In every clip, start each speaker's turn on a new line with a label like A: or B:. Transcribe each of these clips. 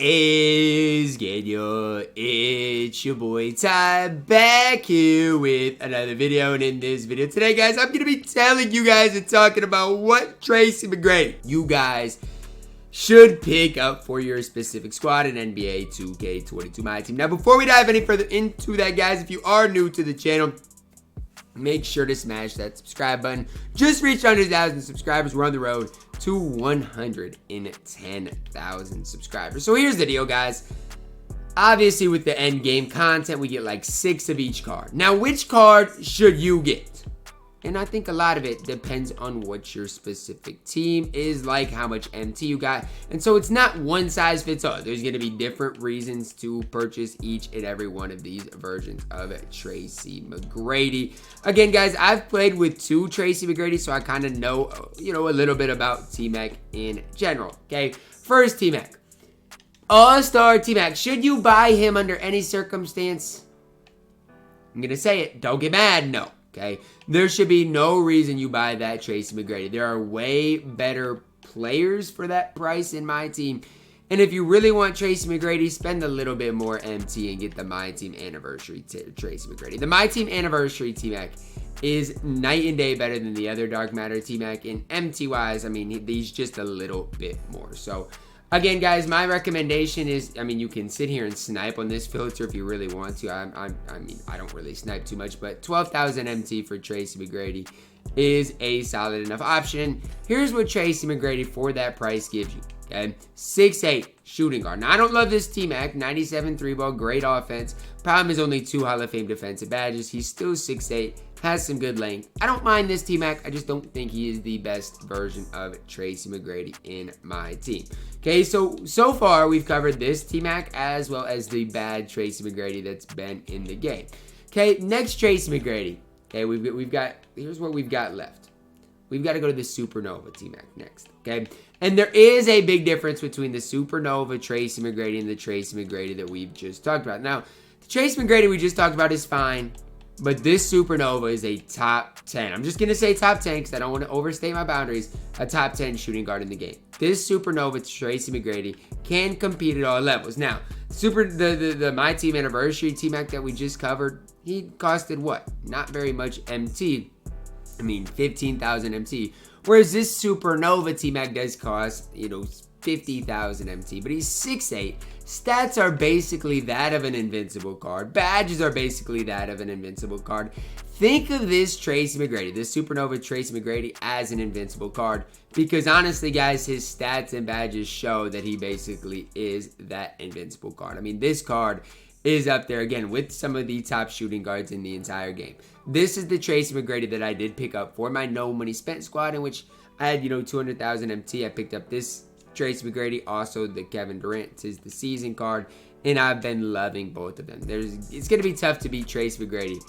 A: is good, yo? It's your boy Ty back here with another video, and in this video today, guys, I'm gonna be telling you guys and talking about what Tracy McGrady you guys should pick up for your specific squad in NBA 2K22 MyTEAM. Now, before we dive any further into that, guys, if you are new to the channel, make sure to smash that subscribe button. Just reached 100,000 subscribers. We're on the road to 110,000 subscribers. So here's the deal, guys. Obviously, with the end game content, we get like 6 of each card. Now, which card should you get? And I think a lot of it depends on what your specific team is like, how much MT you got. And so it's not one size fits all. There's going to be different reasons to purchase each and every one of these versions of Tracy McGrady. Again, guys, I've played with 2 Tracy McGrady, so I kind of know, a little bit about T-Mac in general. Okay, first T-Mac. All-Star T-Mac. Should you buy him under any circumstance? I'm going to say it. Don't get mad. No. Okay, there should be no reason you buy that Tracy McGrady. There are way better players for that price in my team. And if you really want Tracy McGrady, spend a little bit more MT and get the MyTEAM Anniversary Tracy McGrady. The MyTEAM Anniversary T-Mac is night and day better than the other Dark Matter T-Mac. And MT-wise, I mean, he's just a little bit more. So, again, guys, my recommendation is, you can sit here and snipe on this filter if you really want to. I don't really snipe too much, but 12,000 MT for Tracy McGrady is a solid enough option. Here's what Tracy McGrady for that price gives you, okay? 6'8", shooting guard. Now, I don't love this T-Mac. 97 3-ball, great offense. Problem is only 2 Hall of Fame defensive badges. He's still 6'8", has some good length. I don't mind this T-Mac. I just don't think he is the best version of Tracy McGrady in my team. Okay, so far we've covered this T-Mac as well as the bad Tracy McGrady that's been in the game. Okay, next Tracy McGrady. Okay, we've got, here's what we've got left. We've got to go to the Supernova T-Mac next, okay? And there is a big difference between the Supernova Tracy McGrady and the Tracy McGrady that we've just talked about. Now, the Tracy McGrady we just talked about is fine, but this Supernova is a top 10. I'm just going to say top 10 because I don't want to overstate my boundaries. A top 10 shooting guard in the game. This Supernova Tracy McGrady can compete at all levels. Now, the MyTEAM Anniversary T-Mac that we just covered, he costed what? Not very much MT. 15,000 MT. Whereas this Supernova T-Mac does cost, 50,000 MT, but he's 6'8". Stats are basically that of an Invincible card. Badges are basically that of an Invincible card. Think of this Tracy McGrady, this Supernova Tracy McGrady, as an Invincible card. Because honestly, guys, his stats and badges show that he basically is that Invincible card. This card is up there, again, with some of the top shooting guards in the entire game. This is the Tracy McGrady that I did pick up for my no money spent squad, in which I had, 200,000 MT. I picked up this Tracy McGrady, also the Kevin Durant is the season card, and I've been loving both of them. It's going to be tough to beat Tracy McGrady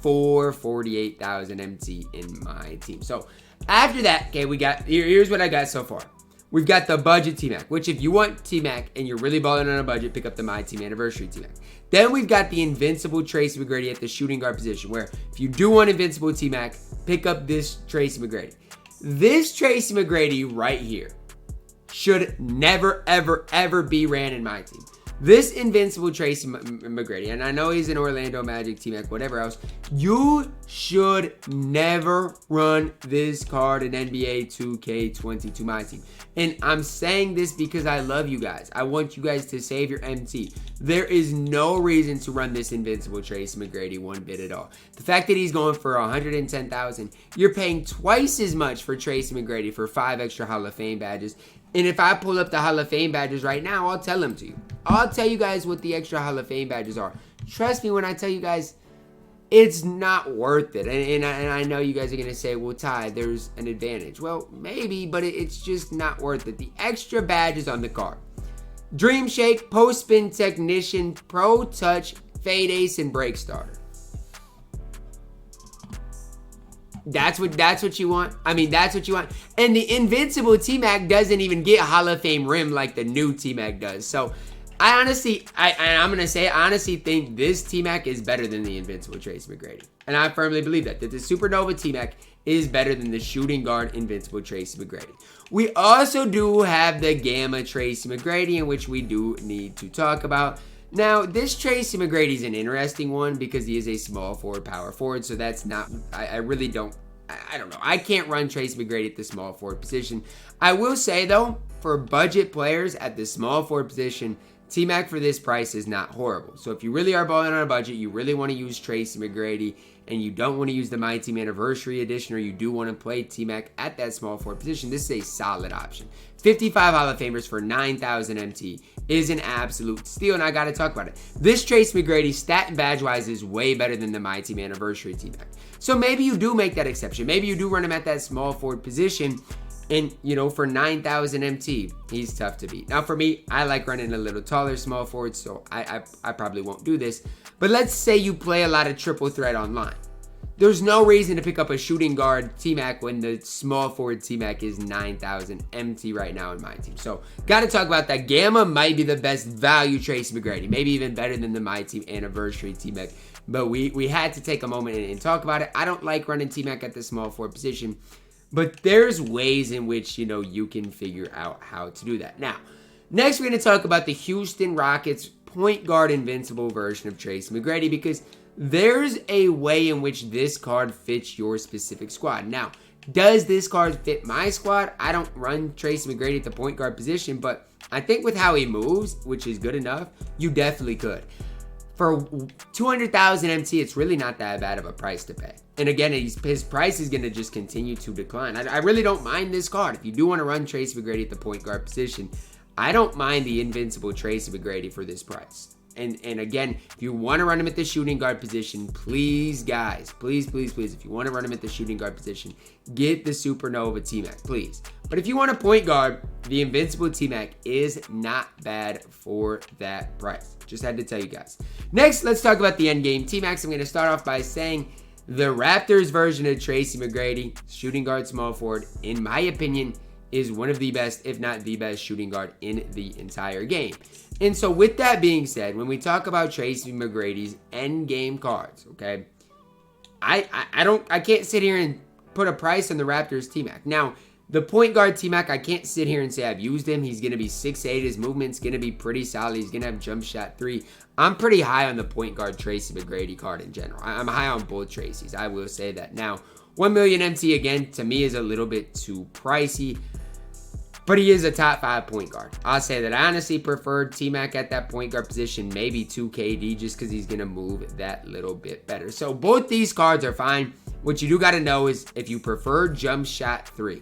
A: for 48,000 MT in my team. So after that, okay, here's what I got so far. We've got the budget T-Mac, which if you want T-Mac and you're really balling on a budget, pick up the MyTEAM Anniversary T-Mac. Then we've got the Invincible Tracy McGrady at the shooting guard position, where if you do want Invincible T-Mac, pick up this Tracy McGrady. This Tracy McGrady right here should never, ever, ever be ran in my team. This Invincible Tracy McGrady, and I know he's an Orlando Magic T-Mac, whatever else, you should never run this card in NBA 2K22 MyTEAM. And I'm saying this because I love you guys. I want you guys to save your MT. There is no reason to run this Invincible Tracy McGrady one bit at all. The fact that he's going for 110,000, you're paying twice as much for Tracy McGrady for 5 extra Hall of Fame badges. And if I pull up the Hall of Fame badges right now, I'll tell them to you. I'll tell you guys what the extra Hall of Fame badges are. Trust me when I tell you guys, it's not worth it. And I know you guys are going to say, well, Ty, there's an advantage. Well, maybe, but it's just not worth it. The extra badges on the card: Dream Shake, Post Spin Technician, Pro Touch, Fade Ace, and Break Starter. That's what you want. That's what you want. And the Invincible T-Mac doesn't even get Hall of Fame rim like the new T-Mac does. So I honestly think this T-Mac is better than the Invincible Tracy McGrady. And I firmly believe that the Supernova T-Mac is better than the shooting guard Invincible Tracy McGrady. We also do have the Gamma Tracy McGrady, in which we do need to talk about. Now, this Tracy McGrady is an interesting one because he is a small forward, power forward, so that's not, I really don't, I don't know. I can't run Tracy McGrady at the small forward position. I will say, though, for budget players at the small forward position, T-Mac for this price is not horrible. So if you really are balling on a budget, you really want to use Tracy McGrady, and you don't want to use the MyTEAM Anniversary Edition, or you do want to play T-Mac at that small forward position, this is a solid option. 55 Hall of Famers for 9,000 MT is an absolute steal, and I got to talk about it. This Tracy McGrady, stat and badge-wise, is way better than the MyTEAM Anniversary T-Mac. So maybe you do make that exception. Maybe you do run him at that small forward position, and, you know, for 9,000 MT, he's tough to beat. Now, for me, I like running a little taller small forward, so I probably won't do this. But let's say you play a lot of triple threat online. There's no reason to pick up a shooting guard T-Mac when the small forward T-Mac is 9,000 MT right now in my team. So, got to talk about that. Gamma might be the best value Tracy McGrady. Maybe even better than the MyTEAM Anniversary T-Mac. But we had to take a moment and talk about it. I don't like running T-Mac at the small forward position. But there's ways in which, you know, you can figure out how to do that. Now, next we're going to talk about the Houston Rockets point guard Invincible version of Tracy McGrady, because there's a way in which this card fits your specific squad. Now, does this card fit my squad? I don't run Tracy McGrady at the point guard position, but I think with how he moves, which is good enough, you definitely could. For 200,000 MT, it's really not that bad of a price to pay. And again, his price is going to just continue to decline. I really don't mind this card. If you do want to run Tracy McGrady at the point guard position, I don't mind the Invincible Tracy McGrady for this price. And again, if you want to run him at the shooting guard position, please, guys, please, if you want to run him at the shooting guard position, get the Supernova T-Mac, please. But if you want a point guard, the Invincible T-Mac is not bad for that price. Just had to tell you guys. Next, let's talk about the endgame T-Macs. I'm going to start off by saying the Raptors version of Tracy McGrady, shooting guard, small forward, in my opinion, is one of the best, if not the best, shooting guard in the entire game. And so with that being said, when we talk about Tracy McGrady's end game cards, okay, I can't sit here and put a price on the Raptors T-Mac. Now, the point guard T-Mac, I can't sit here and say I've used him. He's going to be 6'8". His movement's going to be pretty solid. He's going to have jump shot 3. I'm pretty high on the point guard Tracy McGrady card in general. I'm high on both Tracys. I will say that. Now, 1 million MT, again, to me is a little bit too pricey. But he is a top 5 point guard. I'll say that I honestly preferred T-Mac at that point guard position, maybe 2KD, just because he's going to move that little bit better. So both these cards are fine. What you do got to know is if you prefer jump shot 3.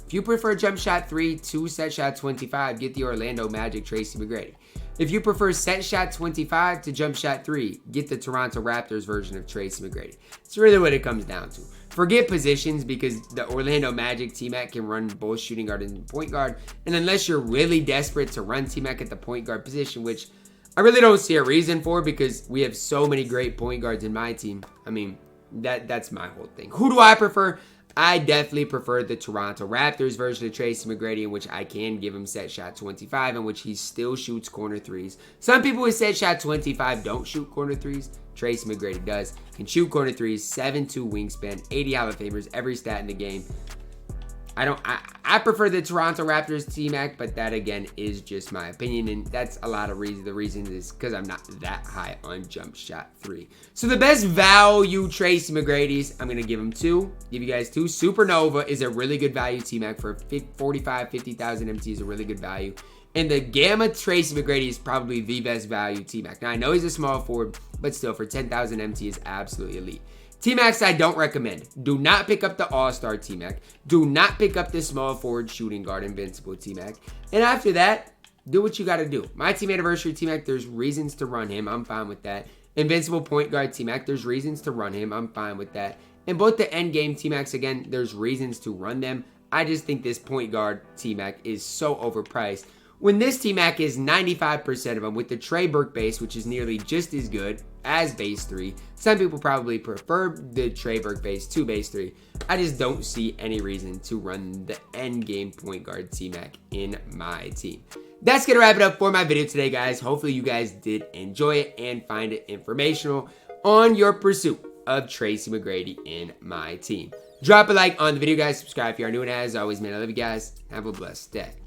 A: If you prefer jump shot 3 to set shot 25, get the Orlando Magic Tracy McGrady. If you prefer set shot 25 to jump shot 3, get the Toronto Raptors version of Tracy McGrady. It's really what it comes down to. Forget positions because the Orlando Magic T-Mac can run both shooting guard and point guard. And unless you're really desperate to run T-Mac at the point guard position, which I really don't see a reason for because we have so many great point guards in my team. I mean, that's my whole thing. Who do I prefer? I definitely prefer the Toronto Raptors version of Tracy McGrady, in which I can give him set shot 25, in which he still shoots corner threes. Some people with set shot 25 don't shoot corner threes. Tracy McGrady does. Can shoot corner threes, 7'2" wingspan, 80 Hall of Famers, every stat in the game. I prefer the Toronto Raptors T-Mac, but that again is just my opinion, and that's a lot of reasons. The reason is because I'm not that high on jump shot 3. So the best value Tracy McGrady's, I'm gonna give him 2. Give you guys 2. Supernova is a really good value T-Mac for 50,000 MT is a really good value. And the Gamma Tracy McGrady is probably the best value T-Mac. Now I know he's a small forward, but still for 10,000 MT is absolutely elite. T-Macs I don't recommend. Do not pick up the All-Star T-Mac. Do not pick up the small forward shooting guard Invincible T-Mac. And after that, do what you got to do. MyTEAM Anniversary T-Mac, there's reasons to run him. I'm fine with that. Invincible point guard T-Mac, there's reasons to run him. I'm fine with that. And both the endgame T-Macs, again, there's reasons to run them. I just think this point guard T-Mac is so overpriced. When this T-Mac is 95% of them with the Trey Burke base, which is nearly just as good as base 3. Some people probably prefer the Trey Burke base to base 3. I just don't see any reason to run the endgame point guard T-Mac in my team. That's going to wrap it up for my video today, guys. Hopefully you guys did enjoy it and find it informational on your pursuit of Tracy McGrady in my team. Drop a like on the video, guys. Subscribe if you are new, and as always, man, I love you guys. Have a blessed day.